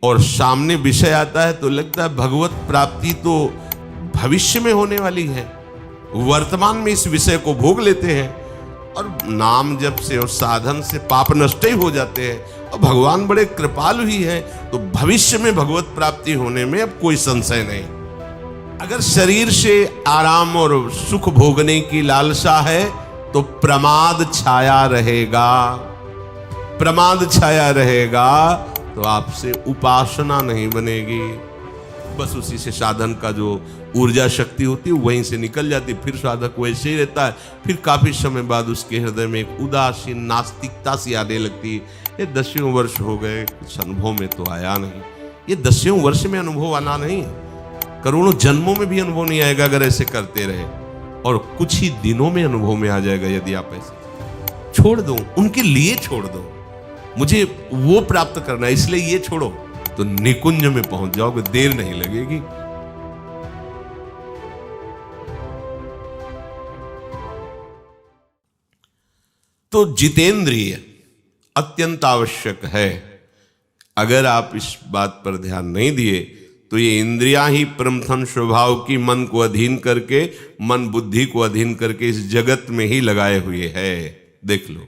और सामने विषय आता है तो लगता है भगवत प्राप्ति तो भविष्य में होने वाली है, वर्तमान में इस विषय को भोग लेते हैं और नाम जप से और साधन से पाप नष्ट ही हो जाते हैं और भगवान बड़े कृपालु ही हैं, तो भविष्य में भगवत प्राप्ति होने में अब कोई संशय नहीं। अगर शरीर से आराम और सुख भोगने की लालसा है तो प्रमाद छाया रहेगा, प्रमाद छाया रहेगा तो आपसे उपासना नहीं बनेगी। बस उसी से साधन का जो ऊर्जा शक्ति होती है वहीं से निकल जाती, फिर साधक वैसे ही रहता है। फिर काफी समय बाद उसके हृदय में एक उदासीन नास्तिकता सी आने लगती है। ये 10वें वर्ष हो गए, कुछ अनुभव में तो आया नहीं। ये 10वें वर्ष में अनुभव आना नहीं, करोड़ों जन्मों में भी अनुभव नहीं आएगा अगर ऐसे करते रहे, और कुछ ही दिनों में अनुभव में आ जाएगा यदि आप ऐसे छोड़ दो, उनके लिए छोड़ दो। मुझे वो प्राप्त करना है इसलिए ये छोड़ो, तो निकुंज में पहुंच जाओगे, देर नहीं लगेगी। तो जितेंद्रिय अत्यंत आवश्यक है। अगर आप इस बात पर ध्यान नहीं दिए तो ये इंद्रियां ही प्रमथन स्वभाव की मन को अधीन करके, मन बुद्धि को अधीन करके इस जगत में ही लगाए हुए है। देख लो,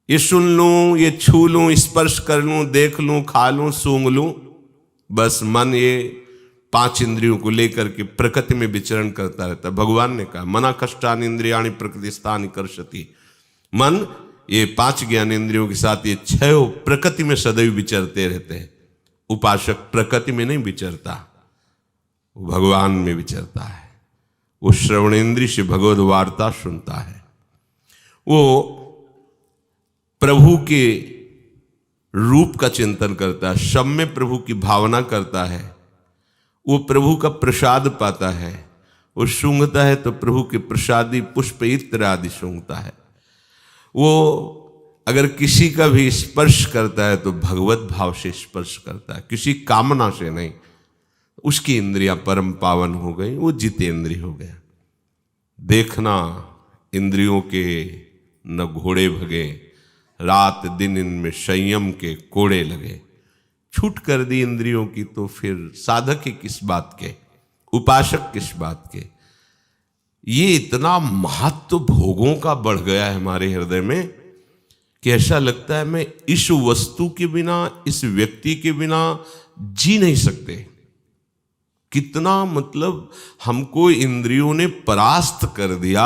ये सुन लूं, ये छू लूं, स्पर्श कर लूं, देख लूं, खा लूं, सूंघ लूं, बस मन ये 5 इंद्रियों को लेकर के प्रकृति में विचरण करता रहता है। भगवान ने कहा मना कष्टानि इंद्रियाणि प्रकृतिस्थानि कर्षति। मन ये 5 ज्ञान इंद्रियों के साथ ये 6 प्रकृति में सदैव विचरते रहते हैं। उपासक प्रकृति में नहीं विचरता, वो भगवान में विचरता है। वो श्रवणेन्द्रिय से भगवद वार्ता सुनता है, वो प्रभु के रूप का चिंतन करता है, सब में प्रभु की भावना करता है, वो प्रभु का प्रसाद पाता है, वो सूंघता है तो प्रभु के प्रसादी पुष्प इत्र आदि सूंघता है। वो अगर किसी का भी स्पर्श करता है तो भगवत भाव से स्पर्श करता है, किसी कामना से नहीं। उसकी इंद्रियां परम पावन हो गई, वो जितेंद्रिय हो गया। देखना इंद्रियों के न घोड़े भगे, रात दिन इनमें संयम के कोड़े लगे। छूट कर दी इंद्रियों की तो फिर साधक ही किस बात के, उपासक किस बात के। ये इतना महत्व भोगों का बढ़ गया है हमारे हृदय में कि ऐसा लगता है मैं इस वस्तु के बिना, इस व्यक्ति के बिना जी नहीं सकते। कितना मतलब हमको इंद्रियों ने परास्त कर दिया,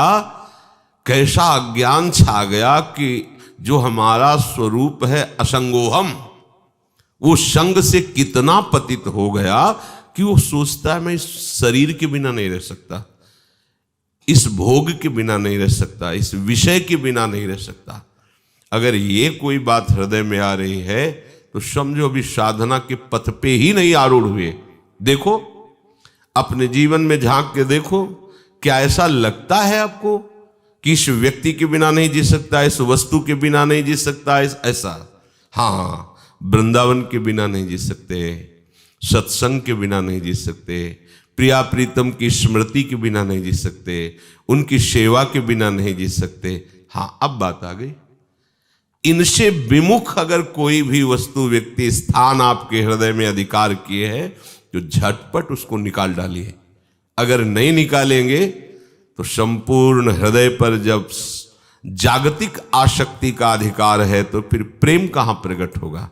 कैसा अज्ञान छा गया कि जो हमारा स्वरूप है असंगोहम, वो संग से कितना पतित हो गया कि वो सोचता है मैं इस शरीर के बिना नहीं रह सकता, इस भोग के बिना नहीं रह सकता, इस विषय के बिना नहीं रह सकता। अगर ये कोई बात हृदय में आ रही है तो समझो अभी साधना के पथ पे ही नहीं आरूढ़ हुए। देखो अपने जीवन में झांक के देखो, क्या ऐसा लगता है आपको कि इस व्यक्ति के बिना नहीं जी सकता, इस वस्तु के बिना नहीं जी सकता, ऐसा? हाँ, वृंदावन के बिना नहीं जी सकते, सत्संग के बिना नहीं जी सकते, प्रिया प्रीतम की स्मृति के बिना नहीं जी सकते, उनकी सेवा के बिना नहीं जी सकते। हाँ, अब बात आ गई, इनसे विमुख अगर कोई भी वस्तु, व्यक्ति, स्थान आपके हृदय में अधिकार किए है तो झटपट उसको निकाल डालिए। अगर नहीं निकालेंगे तो संपूर्ण हृदय पर जब जागतिक आसक्ति का अधिकार है तो फिर प्रेम कहां प्रकट होगा?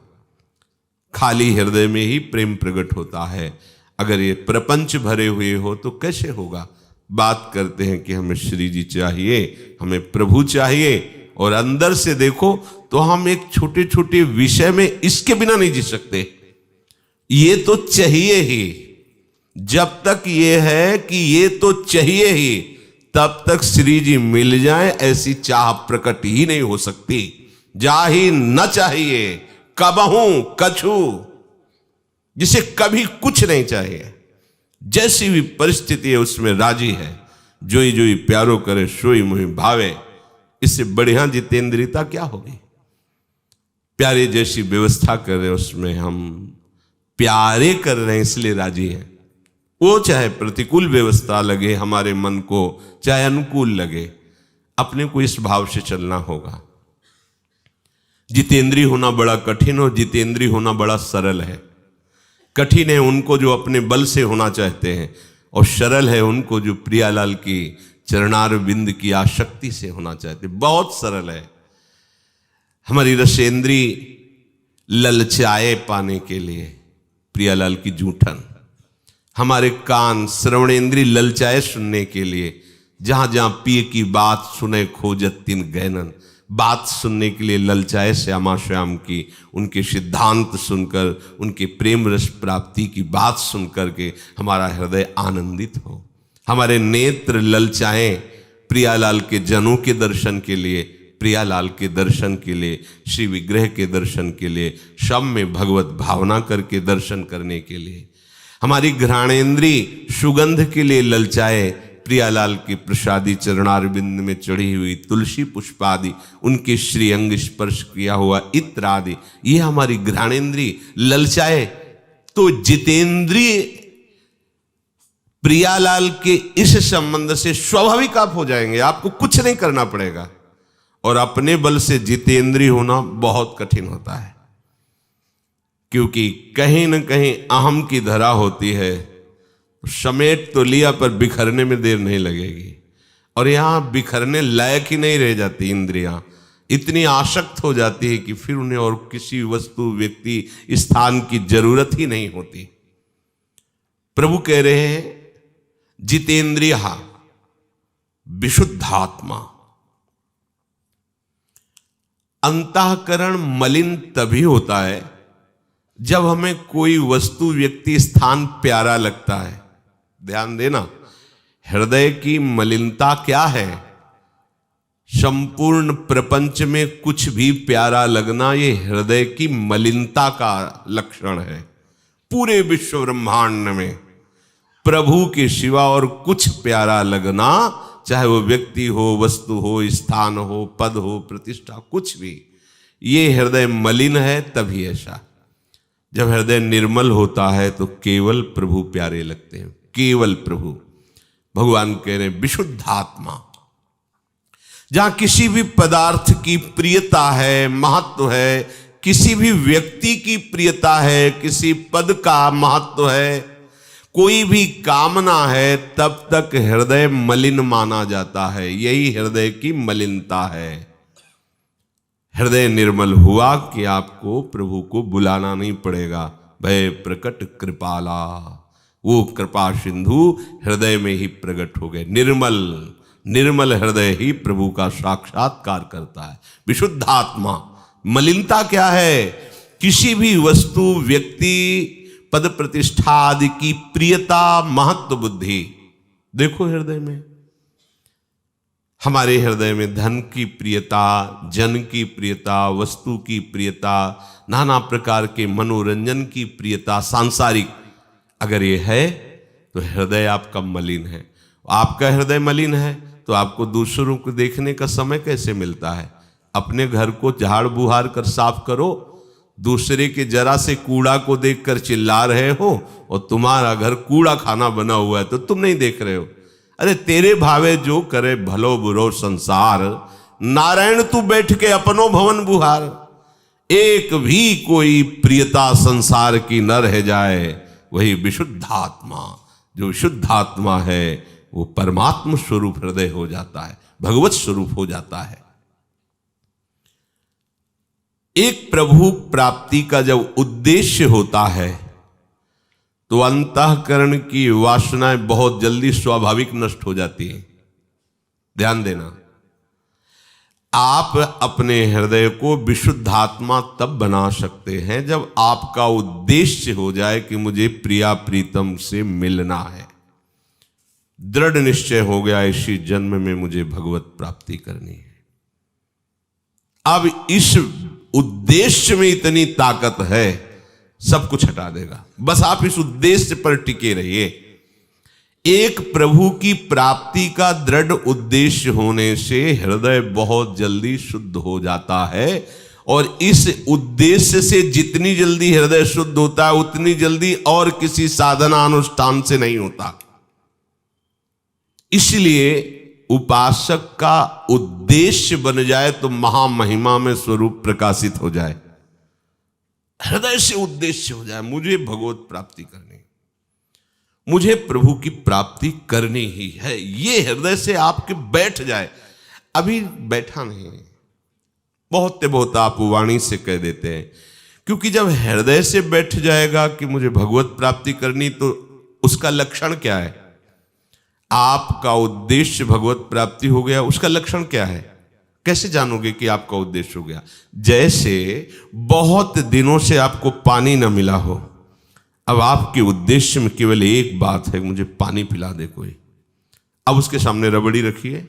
खाली हृदय में ही प्रेम प्रकट होता है। अगर ये प्रपंच भरे हुए हो तो कैसे होगा? बात करते हैं कि हमें श्री जी चाहिए, हमें प्रभु चाहिए, और अंदर से देखो तो हम एक छोटे छोटे विषय में इसके बिना नहीं जी सकते। ये तो चाहिए ही, जब तक ये है कि ये तो चाहिए ही, तब तक श्री जी मिल जाए ऐसी चाह प्रकट ही नहीं हो सकती। जा ही न चाहिए कबहू कछु, जिसे कभी कुछ नहीं चाहिए, जैसी भी परिस्थिति है उसमें राजी है। जोई जोई प्यारो करे सोई मुहि भावे, इससे बढ़िया जितेंद्रियता क्या होगी? प्यारे जैसी व्यवस्था कर रहे हैं उसमें हम प्यारे कर रहे हैं इसलिए राजी हैं। वो चाहे प्रतिकूल व्यवस्था लगे हमारे मन को, चाहे अनुकूल लगे, अपने को इस भाव से चलना होगा। जितेंद्रीय होना बड़ा कठिन और जितेंद्रीय होना बड़ा सरल है। कठिन है उनको जो अपने बल से होना चाहते हैं, और सरल है उनको जो प्रियालाल की चरणार बिंद की आसक्ति से होना चाहते। बहुत सरल है। हमारी रसेंद्री ललचाए पाने के लिए प्रियालाल की जूठन, हमारे कान श्रवणेंद्री ललचाए सुनने के लिए, जहां जहां पिए की बात सुने खोजत तिन गैनन, बात सुनने के लिए ललचाए श्यामा श्याम की, उनके सिद्धांत सुनकर, उनके प्रेम रस प्राप्ति की बात सुनकर के हमारा हृदय आनंदित हो। हमारे नेत्र ललचाएं प्रियालाल के जनों के दर्शन के लिए, प्रियालाल के दर्शन के लिए, श्री विग्रह के दर्शन के लिए, सब में भगवत भावना करके दर्शन करने के लिए। हमारी घ्राणेन्द्री सुगंध के लिए ललचाए प्रियालाल की प्रसादी चरणारविंद में चढ़ी हुई तुलसी पुष्पादि, उनके श्रीअंग स्पर्श किया हुआ इत्र आदि, ये हमारी घ्राणेन्द्री ललचाए। तो जितेंद्रिय प्रियालाल के इस संबंध से स्वाभाविक आप हो जाएंगे, आपको कुछ नहीं करना पड़ेगा। और अपने बल से जितेंद्रिय होना बहुत कठिन होता है, क्योंकि कहीं न कहीं अहम की धरा होती है। समेट तो लिया पर बिखरने में देर नहीं लगेगी, और यहां बिखरने लायक ही नहीं रह जाती इंद्रियां, इतनी आसक्त हो जाती है कि फिर उन्हें और किसी वस्तु व्यक्ति स्थान की जरूरत ही नहीं होती। प्रभु कह रहे हैं जितेंद्रिय विशुद्धात्मा। अंतःकरण मलिन तभी होता है जब हमें कोई वस्तु व्यक्ति स्थान प्यारा लगता है। ध्यान देना, हृदय की मलिनता क्या है? संपूर्ण प्रपंच में कुछ भी प्यारा लगना, ये हृदय की मलिनता का लक्षण है। पूरे विश्व ब्रह्मांड में प्रभु के सिवा और कुछ प्यारा लगना, चाहे वो व्यक्ति हो, वस्तु हो, स्थान हो, पद हो, प्रतिष्ठा, कुछ भी, ये हृदय मलिन है। तभी ऐसा, जब हृदय निर्मल होता है तो केवल प्रभु प्यारे लगते हैं, केवल प्रभु। भगवान कह रहे हैं विशुद्धात्मा, जहां किसी भी पदार्थ की प्रियता है, महत्व है, किसी भी व्यक्ति की प्रियता है, किसी पद का महत्व है, कोई भी कामना है, तब तक हृदय मलिन माना जाता है। यही हृदय की मलिनता है। हृदय निर्मल हुआ कि आपको प्रभु को बुलाना नहीं पड़ेगा। भय प्रकट कृपाला, वो कृपा सिंधु हृदय में ही प्रकट हो गए। निर्मल निर्मल हृदय ही प्रभु का साक्षात्कार करता है। विशुद्धात्मा, मलिनता क्या है? किसी भी वस्तु, व्यक्ति, पद प्रतिष्ठा आदि की प्रियता, महत्व बुद्धि। देखो हृदय में, हमारे हृदय में धन की प्रियता, जन की प्रियता, वस्तु की प्रियता, नाना प्रकार के मनोरंजन की प्रियता, सांसारिक, अगर ये है तो हृदय आपका मलिन है। आपका हृदय मलिन है तो आपको दूसरों को देखने का समय कैसे मिलता है? अपने घर को झाड़ बुहार कर साफ करो, दूसरे के जरा से कूड़ा को देखकर चिल्ला रहे हो, और तुम्हारा घर कूड़ा खाना बना हुआ है तो तुम नहीं देख रहे हो। अरे तेरे भावे जो करे भलो बुरो संसार, नारायण तू बैठ के अपनो भवन बुहार। एक भी कोई प्रियता संसार की न रह जाए, वही विशुद्धात्मा। जो शुद्धात्मा है वो परमात्म स्वरूप हृदय हो जाता है, भगवत स्वरूप हो जाता है। एक प्रभु प्राप्ति का जब उद्देश्य होता है तो अंतःकरण की वासनाएं बहुत जल्दी स्वाभाविक नष्ट हो जाती हैं। ध्यान देना, आप अपने हृदय को विशुद्धात्मा तब बना सकते हैं जब आपका उद्देश्य हो जाए कि मुझे प्रिया प्रीतम से मिलना है। दृढ़ निश्चय हो गया इसी जन्म में मुझे भगवत प्राप्ति करनी है। अब इस उद्देश्य में इतनी ताकत है, सब कुछ हटा देगा। बस आप इस उद्देश्य पर टिके रहिए। एक प्रभु की प्राप्ति का दृढ़ उद्देश्य होने से हृदय बहुत जल्दी शुद्ध हो जाता है, और इस उद्देश्य से जितनी जल्दी हृदय शुद्ध होता है उतनी जल्दी और किसी साधना अनुष्ठान से नहीं होता। इसलिए उपासक का उद्देश्य बन जाए तो महामहिमा में स्वरूप प्रकाशित हो जाए। हृदय से उद्देश्य हो जाए, मुझे भगवत प्राप्ति करनी, मुझे प्रभु की प्राप्ति करनी ही है, ये हृदय से आपके बैठ जाए। अभी बैठा नहीं, बहुत आप वाणी से कह देते हैं, क्योंकि जब हृदय से बैठ जाएगा कि मुझे भगवत प्राप्ति करनी, तो उसका लक्षण क्या है? आपका उद्देश्य भगवत प्राप्ति हो गया, उसका लक्षण क्या है? कैसे जानोगे कि आपका उद्देश्य हो गया? जैसे बहुत दिनों से आपको पानी न मिला हो, अब आपके उद्देश्य में केवल एक बात है, मुझे पानी पिला दे कोई। अब उसके सामने रबड़ी रखिए,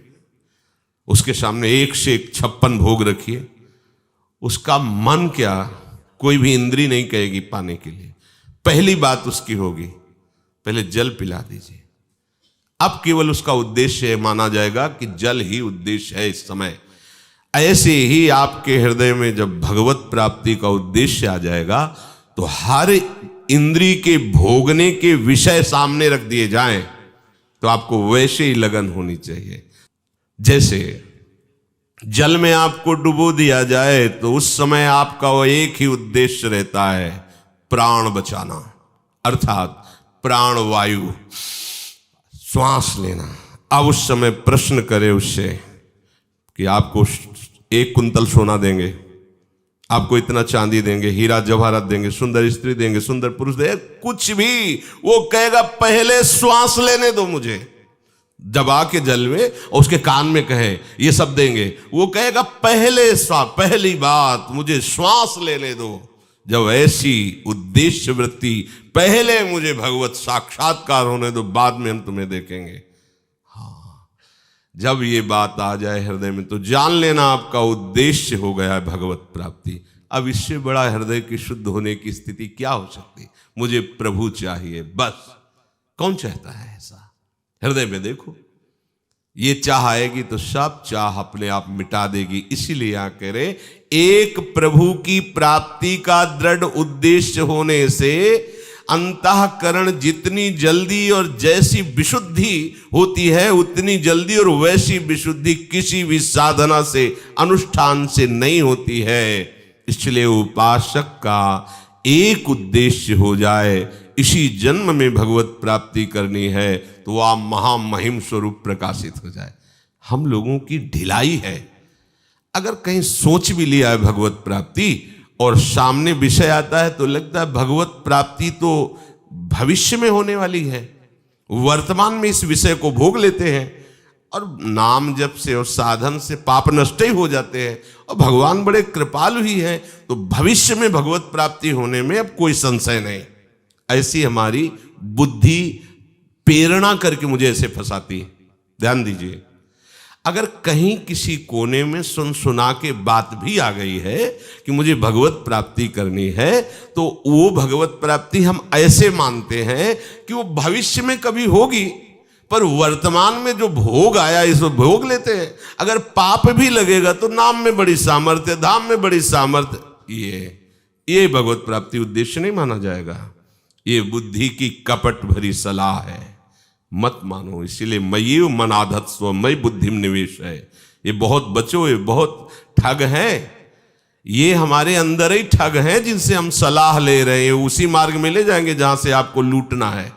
उसके सामने 1 से 1 56 भोग रखिए, उसका मन क्या, कोई भी इंद्री नहीं कहेगी पाने के लिए। पहली बात उसकी होगी, पहले जल पिला दीजिए। अब केवल उसका उद्देश्य माना जाएगा कि जल ही उद्देश्य है इस समय। ऐसे ही आपके हृदय में जब भगवत प्राप्ति का उद्देश्य आ जाएगा, तो हर इंद्री के भोगने के विषय सामने रख दिए जाएं, तो आपको वैसे ही लगन होनी चाहिए। जैसे जल में आपको डुबो दिया जाए, तो उस समय आपका वो एक ही उद्देश्य रहता है, प्राण बचाना, अर्थात प्राण वायु, श्वास लेना। अब उस समय प्रश्न करे उससे कि आपको 1 कुंतल सोना देंगे, आपको इतना चांदी देंगे, हीरा जवाहरात देंगे, सुंदर स्त्री देंगे, सुंदर पुरुष देंगे, कुछ भी, वो कहेगा पहले श्वास लेने दो मुझे। जब आके जल में और उसके कान में कहे ये सब देंगे, वो कहेगा पहले पहली बात मुझे श्वास लेने दो। जब ऐसी उद्देश्य वृत्ति, पहले मुझे भगवत साक्षात्कार होने दो, बाद में हम तुम्हें देखेंगे। हाँ, जब ये बात आ जाए हृदय में, तो जान लेना आपका उद्देश्य हो गया है भगवत प्राप्ति। अब इससे बड़ा हृदय की शुद्ध होने की स्थिति क्या हो सकती? मुझे प्रभु चाहिए, बस। कौन चाहता है ऐसा? हृदय में देखो, ये चाह आएगी तो सब चाह अपने आप मिटा देगी। इसीलिए यहां कह रहे, एक प्रभु की प्राप्ति का दृढ़ उद्देश्य होने से अंतःकरण जितनी जल्दी और जैसी विशुद्धि होती है, उतनी जल्दी और वैसी विशुद्धि किसी भी साधना से, अनुष्ठान से नहीं होती है। इसलिए उपासक का एक उद्देश्य हो जाए, इसी जन्म में भगवत प्राप्ति करनी है, तो वह महामहिम स्वरूप प्रकाशित हो जाए। हम लोगों की ढिलाई है, अगर कहीं सोच भी लिया है भगवत प्राप्ति और सामने विषय आता है, तो लगता है भगवत प्राप्ति तो भविष्य में होने वाली है, वर्तमान में इस विषय को भोग लेते हैं, और नाम जप से और साधन से पाप नष्ट ही हो जाते हैं, और भगवान बड़े कृपालु ही हैं, तो भविष्य में भगवत प्राप्ति होने में अब कोई संशय नहीं। ऐसी हमारी बुद्धि प्रेरणा करके मुझे ऐसे फंसाती है। ध्यान दीजिए, अगर कहीं किसी कोने में सुना के बात भी आ गई है कि मुझे भगवत प्राप्ति करनी है, तो वो भगवत प्राप्ति हम ऐसे मानते हैं कि वो भविष्य में कभी होगी, पर वर्तमान में जो भोग आया इसको भोग लेते हैं। अगर पाप भी लगेगा तो नाम में बड़ी सामर्थ्य, धाम में बड़ी सामर्थ्य, ये भगवत प्राप्ति उद्देश्य नहीं माना जाएगा। ये बुद्धि की कपट भरी सलाह है, मत मानो। इसीलिए मयि मन आधत्स्व, मई बुद्धि में निवेश है। ये बहुत बचो, ये बहुत ठग हैं, ये हमारे अंदर ही ठग हैं जिनसे हम सलाह ले रहे हैं, उसी मार्ग में ले जाएंगे जहां से आपको लूटना है।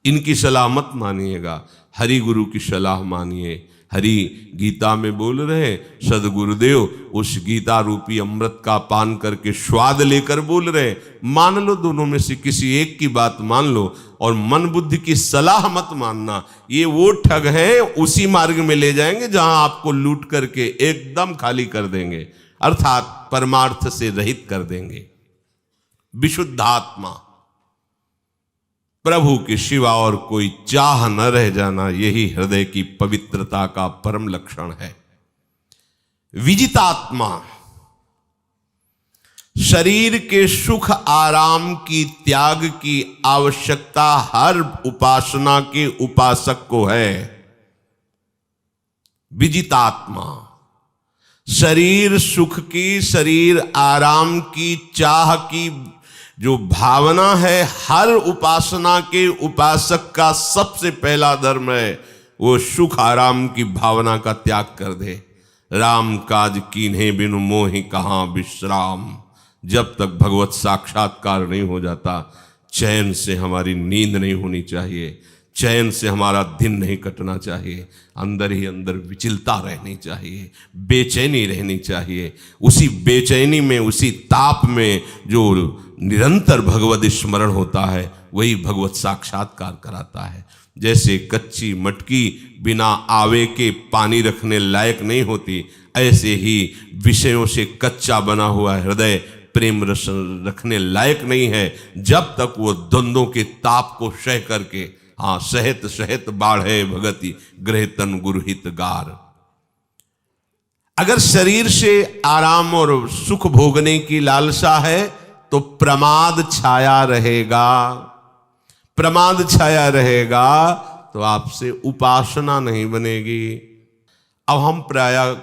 इनकी सलाह मत मानिएगा, हरि गुरु की सलाह मानिए। हरि गीता में बोल रहे, सदगुरुदेव उस गीता रूपी अमृत का पान करके स्वाद लेकर बोल रहे, मान लो दोनों में से किसी एक की बात मान लो, और मन बुद्धि की सलाह मत मानना। ये वो ठग हैं, उसी मार्ग में ले जाएंगे जहां आपको लूट करके एकदम खाली कर देंगे, अर्थात परमार्थ से रहित कर देंगे। विशुद्धात्मा, प्रभु के सिवा और कोई चाह न रह जाना, यही हृदय की पवित्रता का परम लक्षण है। विजितात्मा, शरीर के सुख आराम की त्याग की आवश्यकता हर उपासना के उपासक को है। विजितात्मा, शरीर सुख की, शरीर आराम की चाह की जो भावना है, हर उपासना के उपासक का सबसे पहला धर्म है। वो सुख आराम की भावना का त्याग कर दे। राम काज कीन्हे बिनु मोहि कहाँ विश्राम। जब तक भगवत साक्षात्कार नहीं हो जाता, चैन से हमारी नींद नहीं होनी चाहिए, चैन से हमारा दिन नहीं कटना चाहिए, अंदर ही अंदर विचलता रहनी चाहिए, बेचैनी रहनी चाहिए। उसी बेचैनी में, उसी ताप में जो निरंतर भगवत स्मरण होता है, वही भगवत साक्षात्कार कराता है। जैसे कच्ची मटकी बिना आवे के पानी रखने लायक नहीं होती, ऐसे ही विषयों से कच्चा बना हुआ हृदय प्रेम रस रखने लायक नहीं है, जब तक वो द्वंद्वों के ताप को सह करके, हाँ, सहत सहत बाढ़े भगति गृह तन गुरुहित गार। अगर शरीर से आराम और सुख भोगने की लालसा है तो प्रमाद छाया रहेगा। प्रमाद छाया रहेगा तो आपसे उपासना नहीं बनेगी। अब हम प्रायः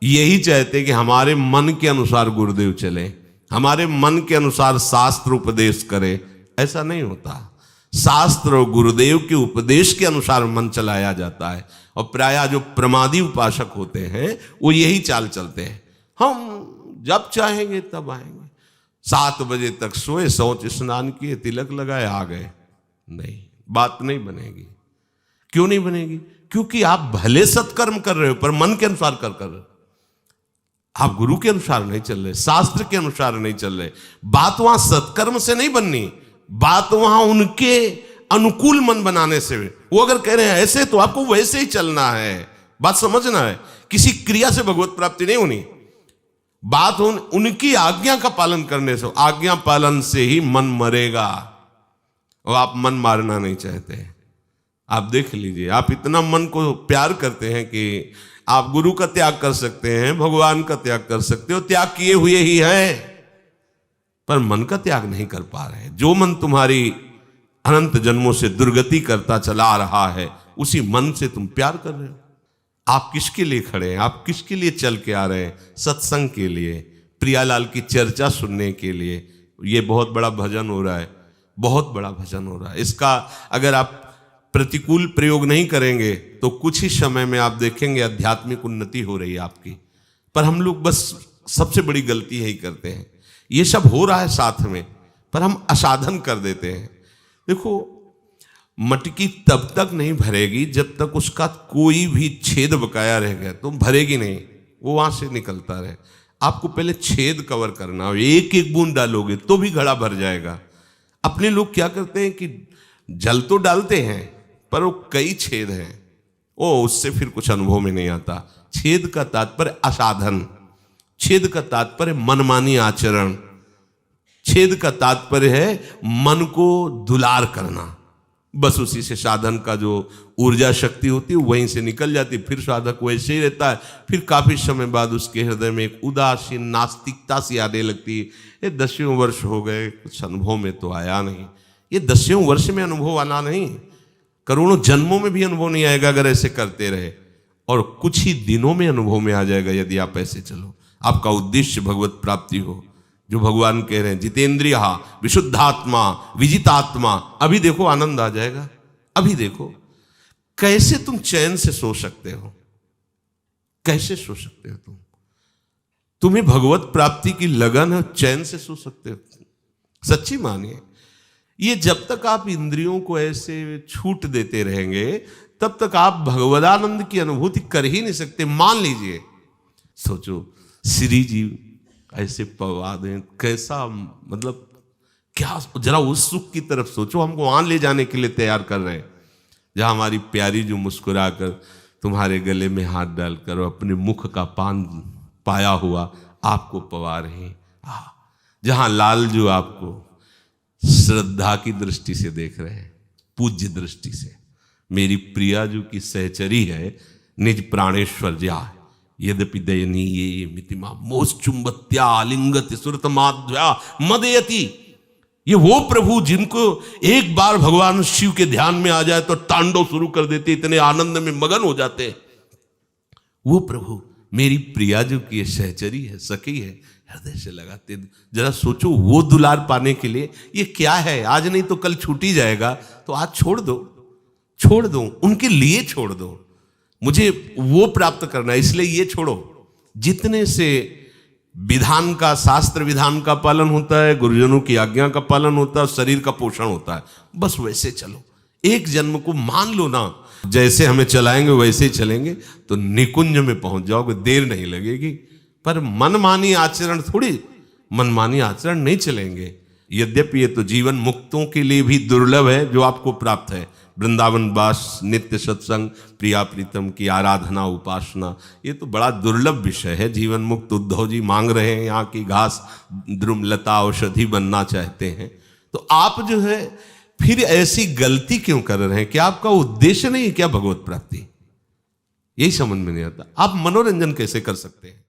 यही चाहते कि हमारे मन के अनुसार गुरुदेव चले, हमारे मन के अनुसार शास्त्र उपदेश करे। ऐसा नहीं होता। शास्त्र और गुरुदेव के उपदेश के अनुसार मन चलाया जाता है। और प्रायः जो प्रमादी उपासक होते हैं वो यही चाल चलते हैं, हम जब चाहेंगे तब आएंगे, 7 बजे तक सोए, शौच स्नान किए, तिलक लगाए, आ गए। नहीं, बात नहीं बनेगी। क्यों नहीं बनेगी? क्योंकि आप भले सत्कर्म कर रहे हो पर मन के अनुसार कर रहे हो। आप गुरु के अनुसार नहीं चल रहे, शास्त्र के अनुसार नहीं चल रहे। बात वहां सत्कर्म से नहीं बननी, बात वहां उनके अनुकूल मन बनाने से। वो अगर कह रहे हैं ऐसे, तो आपको वैसे ही चलना है। बात समझना है, किसी क्रिया से भगवत प्राप्ति नहीं होनी। बात उनकी आज्ञा का पालन करने से, आज्ञा पालन से ही मन मरेगा। और आप मन मारना नहीं चाहते। आप देख लीजिए, आप इतना मन को प्यार करते हैं कि आप गुरु का त्याग कर सकते हैं, भगवान का त्याग कर सकते हो, त्याग किए हुए ही हैं, पर मन का त्याग नहीं कर पा रहे। जो मन तुम्हारी अनंत जन्मों से दुर्गति करता चला रहा है, उसी मन से तुम प्यार कर रहे हो। आप किसके लिए खड़े हैं? आप किसके लिए चल के आ रहे हैं? सत्संग के लिए, प्रियालाल की चर्चा सुनने के लिए। ये बहुत बड़ा भजन हो रहा है, बहुत बड़ा भजन हो रहा है। इसका अगर आप प्रतिकूल प्रयोग नहीं करेंगे तो कुछ ही समय में आप देखेंगे आध्यात्मिक उन्नति हो रही है आपकी। पर हम लोग बस सबसे बड़ी गलती यही करते हैं, ये सब हो रहा है साथ में, पर हम असाधन कर देते हैं। देखो, मटकी तब तक नहीं भरेगी जब तक उसका कोई भी छेद बकाया रह गया, तो भरेगी नहीं, वो वहां से निकलता रहे। आपको पहले छेद कवर करना, एक एक बूंद डालोगे तो भी घड़ा भर जाएगा। अपने लोग क्या करते हैं कि जल तो डालते हैं पर वो कई छेद हैं, ओ उससे फिर कुछ अनुभव में नहीं आता। छेद का तात्पर्य असाधन, छेद का तात्पर्य मनमानी आचरण, छेद का तात्पर्य है मन को दुलार करना। बस उसी से साधन का जो ऊर्जा शक्ति होती है वहीं से निकल जाती, फिर साधक वैसे ही रहता है। फिर काफी समय बाद उसके हृदय में एक उदासीन नास्तिकता सी आने लगती है। ये 10वें वर्ष हो गए, कुछ अनुभव में तो आया नहीं। ये 10वें वर्ष में अनुभव आना नहीं, करोड़ों जन्मों में भी अनुभव नहीं आएगा अगर ऐसे करते रहे, और कुछ ही दिनों में अनुभव में आ जाएगा यदि आप ऐसे चलो। आपका उद्देश्य भगवत प्राप्ति हो, जो भगवान कह रहे हैं जितेंद्रिय विशुद्धात्मा विजितात्मा। अभी देखो आनंद आ जाएगा। अभी देखो कैसे तुम चैन से सो सकते हो, कैसे सो सकते हो तुम्हें भगवत प्राप्ति की लगन है, चैन से सो सकते हो। सच्ची मानिए, ये जब तक आप इंद्रियों को ऐसे छूट देते रहेंगे तब तक आप भगवदानंद की अनुभूति कर ही नहीं सकते। मान लीजिए, सोचो श्री जी ऐसे पवा दें, कैसा मतलब क्या, जरा उस सुख की तरफ सोचो। हमको वहां ले जाने के लिए तैयार कर रहे हैं, जहां हमारी प्यारी जो मुस्कुराकर तुम्हारे गले में हाथ डालकर अपने मुख का पान पाया हुआ आपको पवा रहे हैं, जहां लाल जो आपको श्रद्धा की दृष्टि से देख रहे हैं, पूज्य दृष्टि से। मेरी प्रिया जो की सहचरी है, निज प्राणेश्वर जा यद्यपि दयनीये मितिमा मोश्चुंबत्या आलिंगति सुरतमाध्या मदयति। ये वो प्रभु जिनको एक बार भगवान शिव के ध्यान में आ जाए तो तांडव शुरू कर देते, इतने आनंद में मगन हो जाते। वो प्रभु मेरी प्रिया जो की सहचरी है, सखी है, हृदय से लगाते। जरा सोचो, वो दुलार पाने के लिए ये क्या है, आज नहीं तो कल छूट ही जाएगा, तो आज छोड़ दो। छोड़ दो, उनके लिए छोड़ दो। मुझे वो प्राप्त करना है, इसलिए ये छोड़ो। जितने से विधान का, शास्त्र विधान का पालन होता है, गुरुजनों की आज्ञा का पालन होता है, शरीर का पोषण होता है, बस वैसे चलो। एक जन्म को मान लो ना, जैसे हमें चलाएंगे वैसे ही चलेंगे तो निकुंज में पहुंच जाओगे, देर नहीं लगेगी। पर मनमानी आचरण थोड़ी, मनमानी आचरण नहीं चलेंगे। यद्यपि ये तो जीवन मुक्तों के लिए भी दुर्लभ है जो आपको प्राप्त है, वृंदावन वास, नित्य सत्संग, प्रिया प्रीतम की आराधना, उपासना, ये तो बड़ा दुर्लभ विषय है। जीवन मुक्त उद्धव जी मांग रहे हैं, यहाँ की घास द्रुम लता औषधि बनना चाहते हैं। तो आप जो है फिर ऐसी गलती क्यों कर रहे हैं? क्या आपका उद्देश्य नहीं है क्या भगवत प्राप्ति? यही समझ में नहीं आता। आप मनोरंजन कैसे कर सकते हैं?